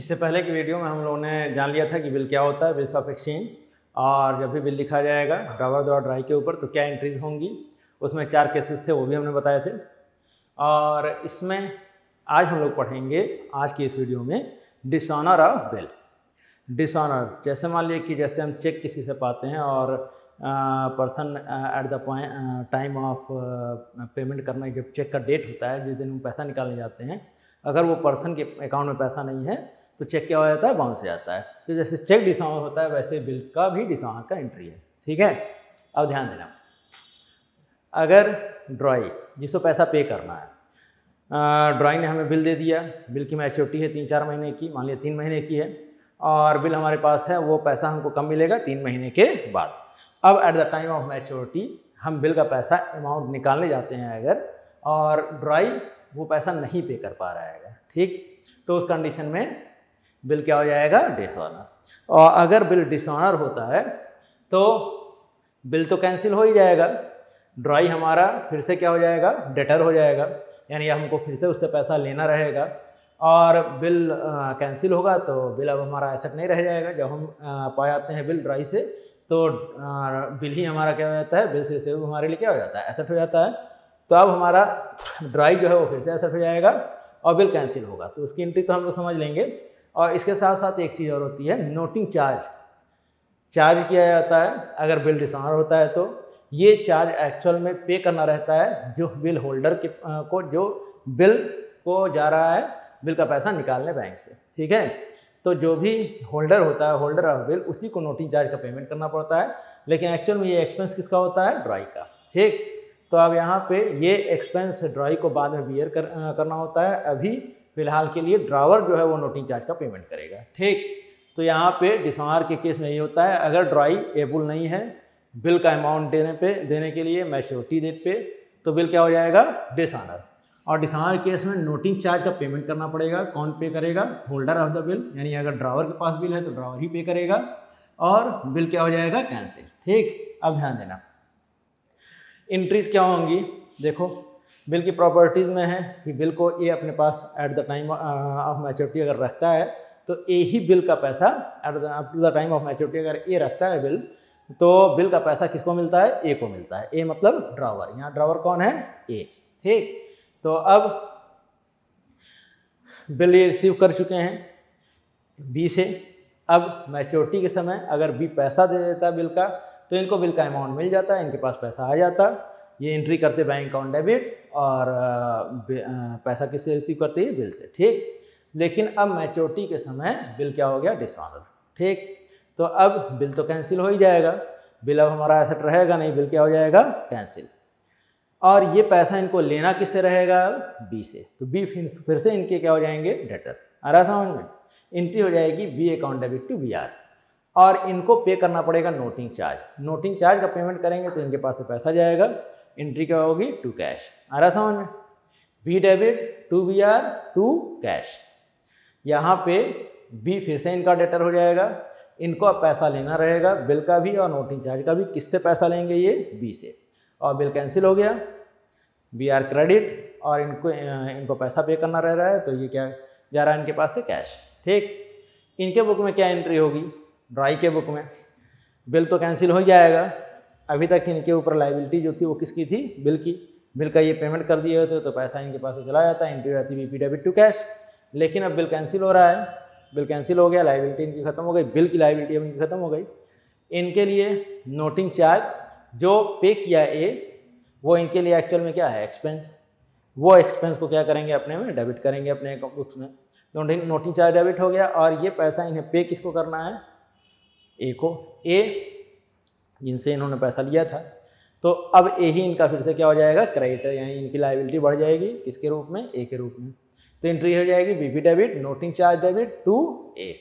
इससे पहले की वीडियो में हम लोगों ने जान लिया था कि बिल क्या होता है, बिल्स ऑफ एक्सचेंज, और जब भी बिल लिखा जाएगा ड्रावर द्वारा ड्राई के ऊपर तो क्या एंट्रीज होंगी। उसमें 4 केसेस थे, वो भी हमने बताए थे। और इसमें आज हम लोग पढ़ेंगे आज की इस वीडियो में डिसऑनर ऑफ बिल। डिसऑनर जैसे मान लिया कि जैसे हम चेक किसी से पाते हैं और person at the point time of payment करना, जब चेक का डेट होता है जिस दिन हम पैसा निकालने जाते हैं, अगर वो पर्सन के अकाउंट में पैसा नहीं है तो चेक क्या हो जाता है, बाउंस हो जाता है। तो जैसे चेक डिसऑनर होता है वैसे बिल का भी डिसऑनर का एंट्री है। ठीक है, अब ध्यान देना, अगर ड्रॉई जिसको पैसा पे करना है, ड्रॉई ने हमें बिल दे दिया, बिल की मैच्योरिटी है 3-4 महीने की, मान लिया 3 महीने की है, और बिल हमारे पास है, वो पैसा हमको कब मिलेगा, 3 महीने के बाद। अब eight the time of maturity हम बिल का पैसा अमाउंट निकालने जाते हैं अगर, और ड्रॉई वो पैसा नहीं पे कर पा रहा है, ठीक, तो उस कंडीशन में बिल क्या हो जाएगा, डिसऑनर। और अगर बिल डिसऑनर होता है तो बिल तो कैंसिल हो ही जाएगा, ड्रॉई हमारा फिर से क्या हो जाएगा, डेटर हो जाएगा, यानी हमको फिर से उससे पैसा लेना रहेगा, और बिल कैंसिल होगा तो बिल अब हमारा एसेट नहीं रह जाएगा। जब हम पा जाते हैं बिल ड्रॉई से तो बिल ही हमारा क्या हो जाता है, बिल से हमारे लिए क्या हो जाता है, एसेट हो जाता है। तो अब हमारा ड्रॉई जो है वो फिर से एसेट हो जाएगा और बिल कैंसिल होगा, तो उसकी एंट्री तो हम लोग समझ लेंगे। और इसके साथ साथ एक चीज़ और होती है, नोटिंग चार्ज किया जाता है अगर बिल डिसऑनर होता है। तो ये चार्ज एक्चुअल में पे करना रहता है जो बिल होल्डर के को, जो बिल को जा रहा है बिल का पैसा निकालने बैंक से, ठीक है। तो जो भी होल्डर होता है, होल्डर ऑफ बिल, उसी को नोटिंग चार्ज का पेमेंट करना पड़ता है, लेकिन एक्चुअल में ये एक्सपेंस किसका होता है, ड्रॉई का, ठीक। तो अब यहाँ पे ये एक्सपेंस ड्रॉई को बाद में बियर करना होता है, अभी फिलहाल के लिए ड्रावर जो है वो नोटिंग चार्ज का पेमेंट करेगा, ठीक। तो यहाँ पे डिसऑनर के केस में ये होता है, अगर ड्रॉई एबल नहीं है बिल का अमाउंट देने के लिए मैच्योरिटी डेट पे, तो बिल क्या हो जाएगा, डिसऑनर। और डिसऑनर केस में नोटिंग चार्ज का पेमेंट करना पड़ेगा, कौन पे करेगा, होल्डर ऑफ द बिल, यानी अगर ड्रावर के पास बिल है तो ड्रावर ही पे करेगा, और बिल क्या हो जाएगा, कैंसिल, ठीक। अब ध्यान देना, एंट्रीज क्या होंगी, देखो बिल की प्रॉपर्टीज़ में है कि बिल को ए अपने पास at the time of maturity अगर रखता है तो ए ही बिल का पैसा up to the time of maturity अगर ए रखता है बिल, तो बिल का पैसा किसको मिलता है, ए को मिलता है। ए मतलब ड्रावर, यहाँ ड्रावर कौन है, ए, ठीक। तो अब बिल ये रिसीव कर चुके हैं बी से, अब मैच्योरिटी के समय अगर बी पैसा दे देता है बिल का, तो इनको बिल का अमाउंट मिल जाता है, इनके पास पैसा आ जाता, ये एंट्री करते बैंक अकाउंट डेबिट, और पैसा किससे रिसीव करते हैं, बिल से, ठीक। लेकिन अब मैच्योरिटी के समय बिल क्या हो गया, डिसऑनर, ठीक। तो अब बिल तो कैंसिल हो ही जाएगा, बिल अब हमारा एसेट रहेगा नहीं, बिल क्या हो जाएगा, कैंसिल। और ये पैसा इनको लेना किससे रहेगा, बी से, तो बी फिर से इनके क्या हो जाएंगे, डेटर। आ रहा समझ में, एंट्री हो जाएगी B account debit to B R, और इनको पे करना पड़ेगा नोटिंग चार्ज। नोटिंग चार्ज का पेमेंट करेंगे तो इनके पास से पैसा जाएगा, एंट्री क्या होगी, टू कैश। आ रहा समझ में, B debit to B R to cash. यहाँ पे बी फिर से इनका डेटर हो जाएगा, इनको अब पैसा लेना रहेगा बिल का भी और नोटिंग चार्ज का भी। किससे पैसा लेंगे, ये बी से, और बिल कैंसिल हो गया, बी आर क्रेडिट, और इनको पैसा पे करना रह रहा है, तो ये क्या जा रहा है इनके पास से, कैश, ठीक। इनके बुक में क्या एंट्री होगी, ड्रॉई के बुक में बिल तो कैंसिल हो जाएगा, अभी तक इनके ऊपर लाइबिलिटी जो थी वो किसकी थी, बिल की, बिल का ये पेमेंट कर दिए होते तो पैसा इनके पास से चला जाता, एंट्री हो जाती बीपी डेबिट टू कैश। लेकिन अब बिल कैंसिल हो रहा है, बिल कैंसिल हो गया, लाइबिलिटी इनकी खत्म हो गई, बिल की लाइबिलिटी अब इनकी खत्म हो गई। इनके लिए नोटिंग चार्ज जो पे किया ए, वो इनके लिए एक्चुअल में क्या है, एक्सपेंस, वो एक्सपेंस को क्या करेंगे, अपने में डेबिट करेंगे, अपने बुक्स में। नोटिंग चार्ज डेबिट हो गया, और ये पैसा इन्हें पे किसको करना है, ए को, ए जिनसे इन्होंने पैसा लिया था। तो अब ए ही इनका फिर से क्या हो जाएगा, क्रेडिटर, यानी इनकी लाइबिलिटी बढ़ जाएगी किसके रूप में, ए के रूप में। तो एंट्री हो जाएगी BP debit noting charge debit to A.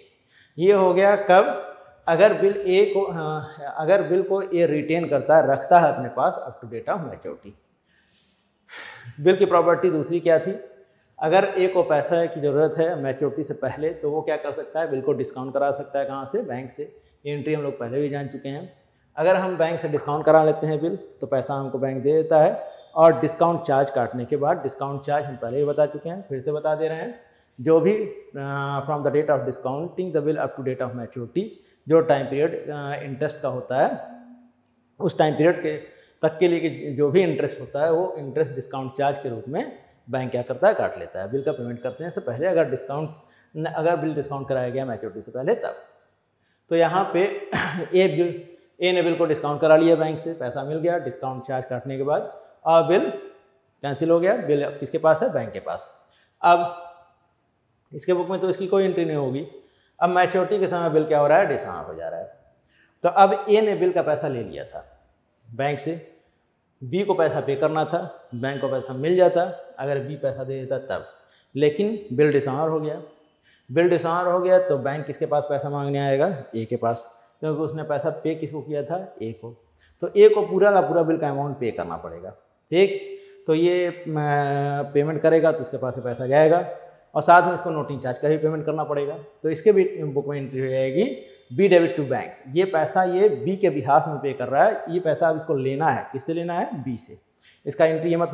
ये हो गया कब, अगर बिल को ए रिटेन करता है, रखता है अपने पास up to date of maturity. Bill की प्रॉपर्टी दूसरी क्या थी, अगर ए को पैसा की ज़रूरत है मैच्योरिटी से पहले, तो वो क्या कर सकता है, बिल को डिस्काउंट करा सकता है, कहाँ से, बैंक से। ये एंट्री हम लोग पहले भी जान चुके हैं। अगर हम बैंक से डिस्काउंट करा लेते हैं बिल, तो पैसा हमको बैंक दे देता है, और डिस्काउंट चार्ज काटने के बाद, डिस्काउंट चार्ज हम पहले ही बता चुके हैं, फिर से बता दे रहे हैं जो भी from the date of discounting the bill up to date of maturity, जो टाइम पीरियड इंटरेस्ट का होता है उस टाइम पीरियड के तक के लिए कि जो भी इंटरेस्ट होता है वो इंटरेस्ट डिस्काउंट चार्ज के रूप में बैंक क्या करता है, काट लेता है। बिल का पेमेंट करते हैं इससे पहले अगर बिल डिस्काउंट कराया गया मैच्योरिटी से पहले तब। तो यहाँ पे ए ने बिल को डिस्काउंट करा लिया बैंक से, पैसा मिल गया डिस्काउंट चार्ज काटने के बाद, और बिल कैंसिल हो गया। बिल अब किसके पास है, बैंक के पास। अब इसके बुक में तो इसकी कोई एंट्री नहीं होगी। अब मैच्योरिटी के समय बिल क्या हो रहा है, डिसऑनर हो जा रहा है। तो अब ए ने बिल का पैसा ले लिया था बैंक से, बी को पैसा पे करना था, बैंक को पैसा मिल जाता अगर बी पैसा दे देता तब, लेकिन बिल डिसऑनर हो गया। बिल डिसऑनर हो गया तो बैंक किसके पास पैसा मांगने आएगा, ए के पास, क्योंकि उसने पैसा पे किसको किया था, ए को। तो ए को पूरा का पूरा बिल का अमाउंट पे करना पड़ेगा। ठीक, तो ये पेमेंट करेगा तो उसके पास से पैसा जाएगा और साथ में इसको नोटिंग चार्ज का भी पेमेंट करना पड़ेगा। तो इसके भी बुक में एंट्री हो जाएगी बी डेबिट टू बैंक। ये पैसा ये बी के बिहाफ में पे कर रहा है, ये पैसा अब इसको लेना है, किससे लेना है, बी से। इसका एंट्री ये मत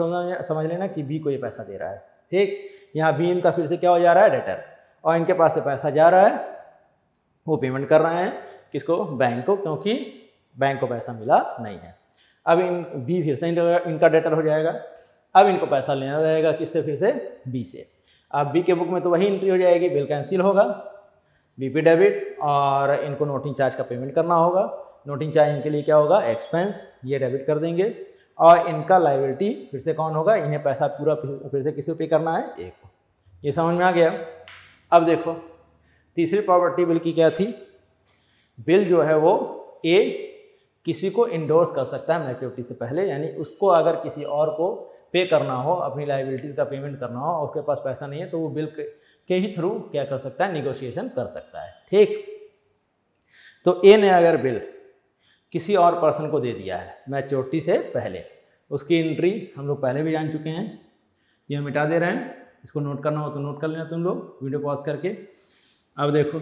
समझ लेना कि बी को ये पैसा दे रहा है। ठीक, यहाँ बी इनका फिर से क्या हो जा रहा है, डेटर, और इनके पास से पैसा जा रहा है, वो पेमेंट कर रहे हैं किसको, बैंक को, क्योंकि बैंक को पैसा मिला नहीं है। अब बी फिर से इनका डेटर हो जाएगा। अब इनको पैसा लेना रहेगा किससे, फिर से बी से। अब बी के बुक में तो वही एंट्री हो जाएगी, बिल कैंसिल होगा, बीपी डेबिट, और इनको नोटिंग चार्ज का पेमेंट करना होगा। नोटिंग चार्ज इनके लिए क्या होगा, एक्सपेंस, ये डेबिट कर देंगे। और इनका लायबिलिटी फिर से कौन होगा, इन्हें पैसा पूरा फिर से किसी को पे करना है, एक को। ये समझ में आ गया। अब देखो तीसरी प्रॉपर्टी बिल की क्या थी, बिल जो है वो ए किसी को इंडोर्स कर सकता है मैच्योरिटी से पहले, यानी उसको अगर किसी और को पे करना हो, अपनी लायबिलिटीज़ का पेमेंट करना हो और उसके पास पैसा नहीं है, तो वो बिल के ही थ्रू क्या कर सकता है, निगोशिएशन कर सकता है। ठीक, तो ए ने अगर बिल किसी और पर्सन को दे दिया है मैच्योरिटी से पहले, उसकी एंट्री हम लोग पहले भी जान चुके हैं, ये हम मिटा दे रहे हैं। इसको नोट करना हो तो नोट कर लेना तुम लोग वीडियो पॉज करके। अब देखो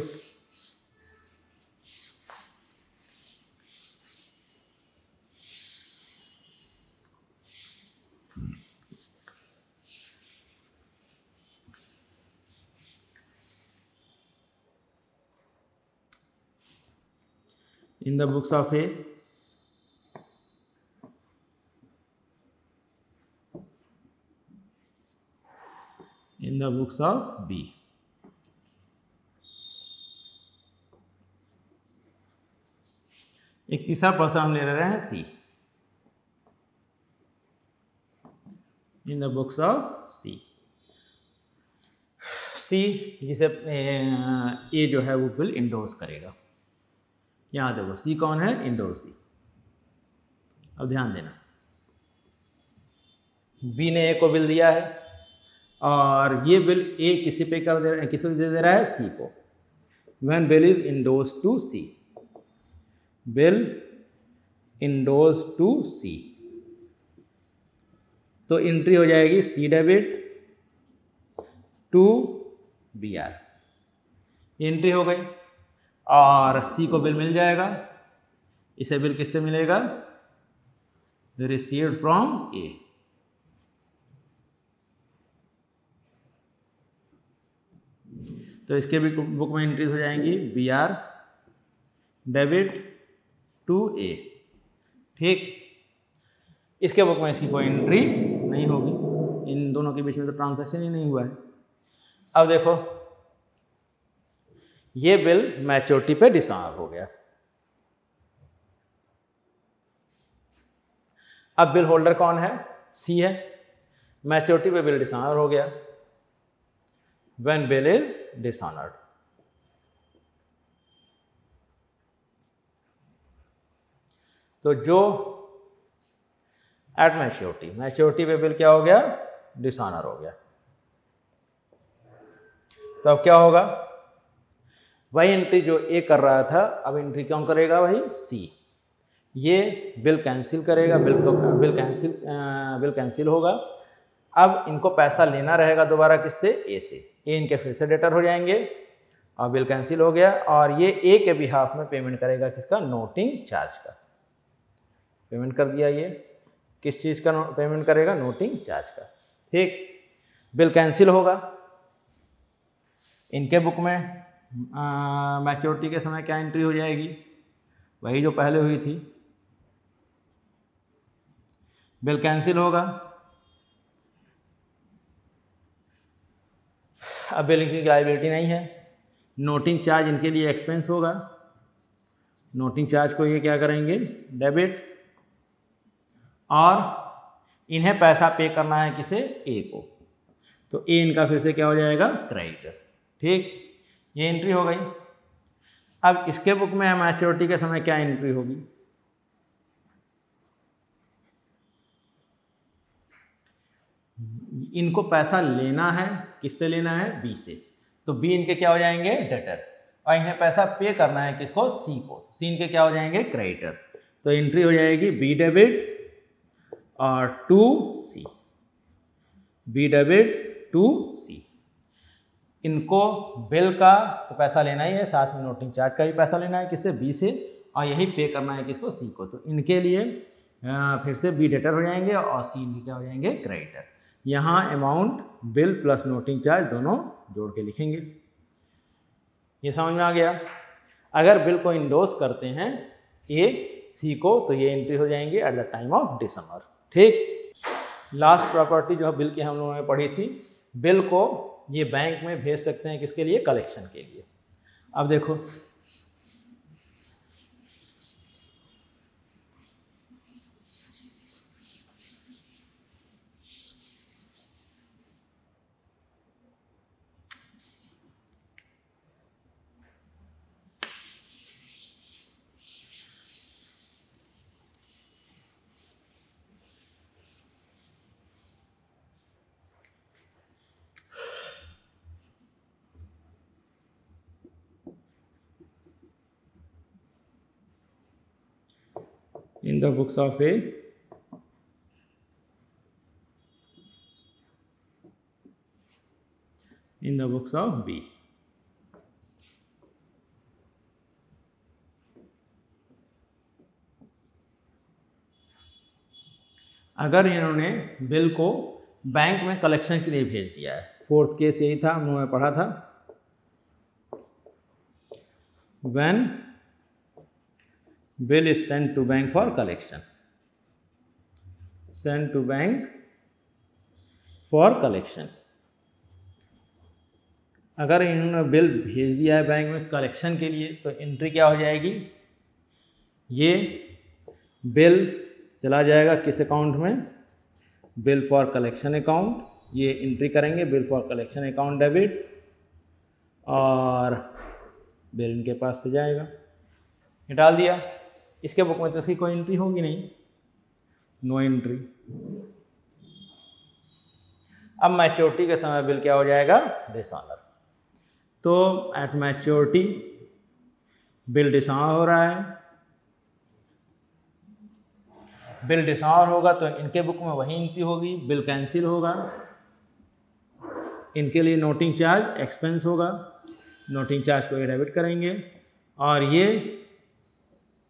in the books of A, in the books of B, एक तीसरा पर्सन हम ले रहे हैं सी, इन द बुक्स ऑफ सी। सी जिसे ए जो है वो बिल इंडोर्स करेगा। यहाँ देखो सी कौन है, इंडोर्स सी। अब ध्यान देना, बी ने ए को बिल दिया है और ये बिल ए किसी पे कर दे रहा है, किसी को दे रहा है, सी को। When bill is endorsed to C, bill endorsed to C, तो एंट्री हो जाएगी C debit to B R, entry हो गई और सी को बिल मिल जाएगा। इसे बिल किससे मिलेगा, रिसीव्ड फ्रॉम ए। तो इसके भी बुक में एंट्री हो जाएंगी बी आर डेबिट टू ए। ठीक, इसके बुक में इसकी कोई एंट्री नहीं होगी, इन दोनों के बीच में तो ट्रांजैक्शन ही नहीं हुआ है। अब देखो ये बिल मैच्योरिटी पे डिसऑनर हो गया। अब बिल होल्डर कौन है, सी है, मैच्योरिटी पे बिल डिसऑनर हो गया। व्हेन बिल इज डिसऑनर्ड, तो जो एट मैच्योरिटी पे बिल क्या हो गया, डिसऑनर हो गया। तो अब क्या होगा, वही एंट्री जो ए कर रहा था, अब एंट्री कौन करेगा, वही सी। ये बिल कैंसिल करेगा, बिल कैंसिल होगा। अब इनको पैसा लेना रहेगा दोबारा किससे, ए से। ए इनके फिर से डेटर हो जाएंगे और बिल कैंसिल हो गया और ये ए के बिहाफ में पेमेंट करेगा किसका, नोटिंग चार्ज का पेमेंट कर दिया। ये किस चीज़ का पेमेंट करेगा, नोटिंग चार्ज का। ठीक, बिल कैंसिल होगा इनके बुक में मैच्योरिटी के समय क्या एंट्री हो जाएगी, वही जो पहले हुई थी। बिल कैंसिल होगा, अब बिल की लायबिलिटी नहीं है। नोटिंग चार्ज इनके लिए एक्सपेंस होगा, नोटिंग चार्ज को ये क्या करेंगे, डेबिट, और इन्हें पैसा पे करना है किसे, ए को, तो ए इनका फिर से क्या हो जाएगा, क्रेडिटर। ठीक, ये एंट्री हो गई। अब इसके बुक में मैच्योरिटी के समय क्या एंट्री होगी, इनको पैसा लेना है, किससे लेना है, बी से, तो बी इनके क्या हो जाएंगे, डेटर, और इन्हें पैसा पे करना है किसको, सी को, सी इनके क्या हो जाएंगे, क्रेडिटर। तो एंट्री हो जाएगी बी डेबिट और to C, B debit to C. इनको बिल का तो पैसा लेना ही है, साथ में नोटिंग चार्ज का भी पैसा लेना है, किससे, बी से, और यही पे करना है किसको, सी को, तो इनके लिए फिर से बी डेटर हो जाएंगे और सी इनके क्या हो जाएंगे, क्रेडिटर। यहाँ amount bill plus noting charge दोनों जोड़ के लिखेंगे। ये समझ में आ गया। अगर बिल को इंडोर्स करते हैं ए सी को, तो ये एंट्री हो जाएंगे eight the time of December. ठीक, लास्ट प्रॉपर्टी जो बिल की हम लोगों ने पढ़ी थी, बिल को ये बैंक में भेज सकते हैं किसके लिए, कलेक्शन के लिए। अब देखो, in the books of A, in the books of B, अगर इन्होंने बिल को बैंक में कलेक्शन के लिए भेज दिया है, फोर्थ केस यही था, हम लोगों ने पढ़ा था, when bill is sent to bank for collection, sent to bank for collection। अगर इन्होंने बिल भेज दिया है बैंक में कलेक्शन के लिए, तो एंट्री क्या हो जाएगी, ये बिल चला जाएगा किस अकाउंट में, बिल फॉर कलेक्शन अकाउंट, ये एंट्री करेंगे bill for collection account debit, और बिल इनके पास से जाएगा। ये डाल दिया। इसके बुक में तो इसकी कोई एंट्री होगी नहीं, नो एंट्री। अब मैच्योरिटी के समय बिल क्या हो जाएगा, डिसऑनर। तो एट मैच्योरिटी बिल डिसऑनर हो रहा है, बिल डिसऑनर होगा तो इनके बुक में वही एंट्री होगी, बिल कैंसिल होगा, इनके लिए नोटिंग चार्ज एक्सपेंस होगा, नोटिंग चार्ज को ये डेबिट करेंगे, और ये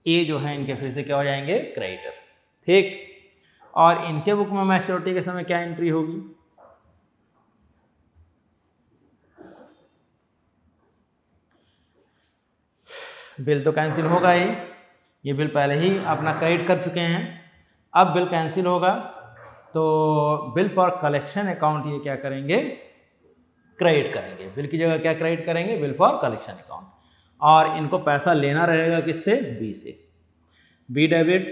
ए जो है इनके फिर से क्या हो जाएंगे, क्रेडिटर। ठीक, और इनके बुक में मैच्योरिटी के समय क्या एंट्री होगी, बिल तो कैंसिल होगा ही, ये बिल पहले ही अपना क्रेडिट कर चुके हैं, अब बिल कैंसिल होगा तो बिल फॉर कलेक्शन अकाउंट ये क्या करेंगे, क्रेडिट करेंगे, बिल की जगह क्या क्रेडिट करेंगे, बिल फॉर कलेक्शन अकाउंट, और इनको पैसा लेना रहेगा किससे, बी से, बी डेबिट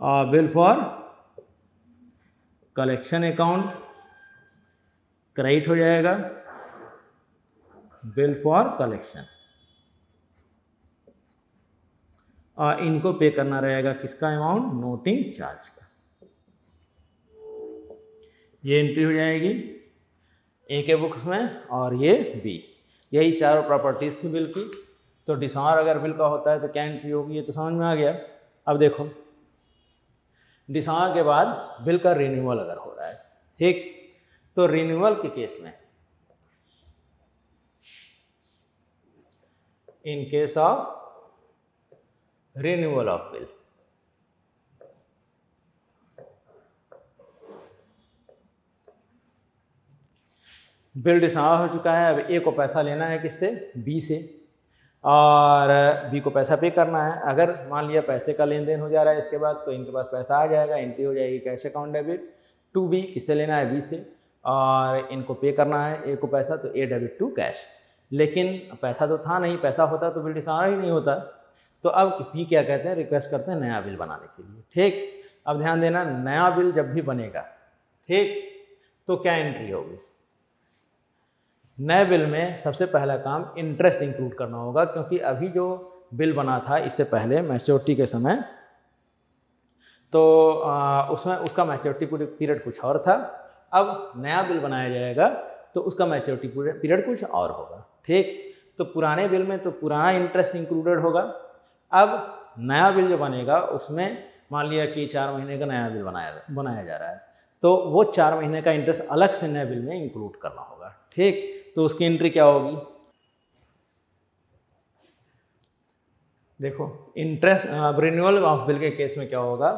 और bill for collection account credit हो जाएगा, बिल फॉर कलेक्शन, और इनको पे करना रहेगा किसका अमाउंट, नोटिंग चार्ज का। ये एंट्री हो जाएगी ए के बुक्स में और ये बी। यही चारों प्रॉपर्टीज थी बिल की। तो डिसऑनर अगर बिल का होता है तो क्या एंट्री होगी, ये तो समझ में आ गया। अब देखो, डिसऑनर के बाद बिल का रिन्यूअल अगर हो रहा है, ठीक, तो रिन्यूअल के केस में in case of renewal of bill, bill dishonour हो चुका है। अब ए को पैसा लेना है किससे, बी से, और बी को पैसा पे करना है। अगर मान लिया पैसे का लेन देन हो जा रहा है इसके बाद, तो इनके पास पैसा आ जाएगा, एंट्री हो जाएगी cash account debit to B, किससे लेना है, बी से, और इनको पे करना है ए को पैसा, तो ए डेबिट टू कैश। लेकिन पैसा तो था नहीं, पैसा होता तो बिल डिसऑनर ही नहीं होता। तो अब बी क्या कहते हैं, रिक्वेस्ट करते हैं नया बिल बनाने के लिए। ठीक, अब ध्यान देना, नया बिल जब भी बनेगा, ठीक, तो क्या एंट्री होगी, नए बिल में सबसे पहला काम इंटरेस्ट इंक्लूड करना होगा, क्योंकि अभी जो बिल बना था इससे पहले मैच्योरिटी के समय, तो उसमें उसका मैच्योरिटी पीरियड कुछ और था। अब नया बिल बनाया जाएगा तो उसका मैच्योरिटी पीरियड कुछ और होगा। ठीक, तो पुराने बिल में तो पुराना इंटरेस्ट इंक्लूडेड होगा। अब नया बिल जो बनेगा उसमें मान लिया कि 4 महीने का नया बिल बनाया जा रहा है, तो वो 4 महीने का इंटरेस्ट अलग से नए बिल में इंक्लूड करना होगा। ठीक, तो उसकी एंट्री क्या होगी, देखो इंटरेस्ट रिन्यूअल ऑफ बिल के केस में क्या होगा,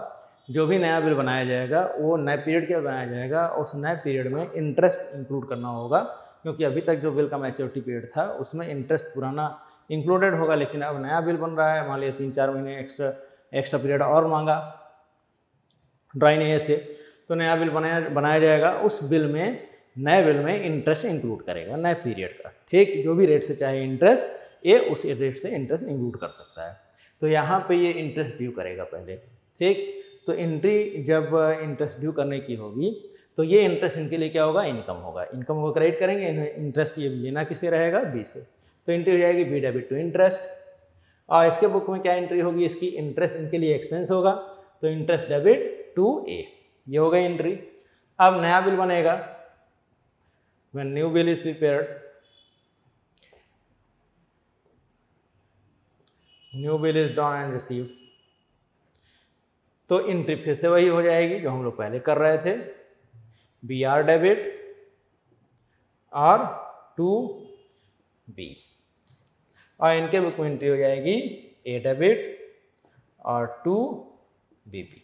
जो भी नया बिल बनाया जाएगा वो नए पीरियड के बनाया जाएगा, उस नए पीरियड में इंटरेस्ट इंक्लूड करना होगा, क्योंकि अभी तक जो बिल का मैच्योरिटी पीरियड था उसमें इंटरेस्ट पुराना इंक्लूडेड होगा, लेकिन अब नया बिल बन रहा है, मान लिया 3-4 महीने एक्स्ट्रा पीरियड और मांगा ड्राई ने से, तो नया बिल बनाया जाएगा, उस बिल में नए बिल में इंटरेस्ट इंक्लूड करेगा नए पीरियड का। ठीक, जो भी रेट से चाहे इंटरेस्ट ये उस रेट से इंटरेस्ट इंक्लूड कर सकता है। तो यहाँ पे ये इंटरेस्ट ड्यू करेगा पहले। ठीक, तो एंट्री जब इंटरेस्ट ड्यू करने की होगी तो ये इंटरेस्ट इनके लिए क्या होगा, इनकम होगा, इनकम को क्रेडिट करेंगे, इंटरेस्ट ये लेना किससे रहेगा, बी से, तो एंट्री हो जाएगी बी डेबिट टू इंटरेस्ट। और इसके बुक में क्या एंट्री होगी, इसकी इंटरेस्ट इनके लिए एक्सपेंस होगा, तो इंटरेस्ट डेबिट टू ए, ये हो गई एंट्री। अब नया बिल बनेगा, when new bill is prepared, new bill is drawn and received, तो एंट्री फिर से वही हो जाएगी जो हम लोग पहले कर रहे थे, बी आर डेबिट और टू बी, और इनके बुक में एंट्री हो जाएगी ए डेबिट और टू बी पी।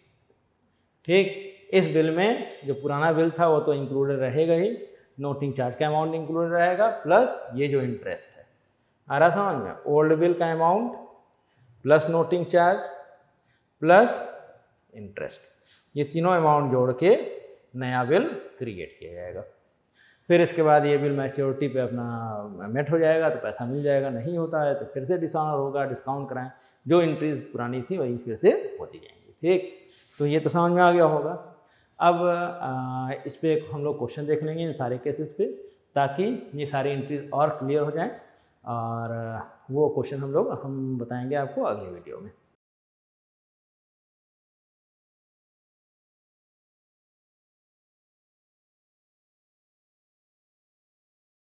ठीक, इस बिल में जो पुराना बिल था वो तो इंक्लूडेड रहेगा ही, नोटिंग चार्ज का अमाउंट इंक्लूडेड रहेगा प्लस ये जो इंटरेस्ट है, आ रहा समझ में, ओल्ड बिल का amount plus noting charge plus interest, ये तीनों अमाउंट जोड़ के नया बिल क्रिएट किया जाएगा। फिर इसके बाद ये बिल मैच्योरिटी पे अपना मेट हो जाएगा तो पैसा मिल जाएगा, नहीं होता है तो फिर से डिसऑनर होगा, डिस्काउंट कराएं, जो एंट्रीज पुरानी थी वही फिर से होती जाएंगी। ठीक, तो ये तो समझ में आ गया होगा। अब इस पर हम लोग क्वेश्चन देख लेंगे इन सारे केसेस पे, ताकि ये सारी एंट्रीज और क्लियर हो जाएं, और वो क्वेश्चन हम बताएंगे आपको अगले वीडियो में।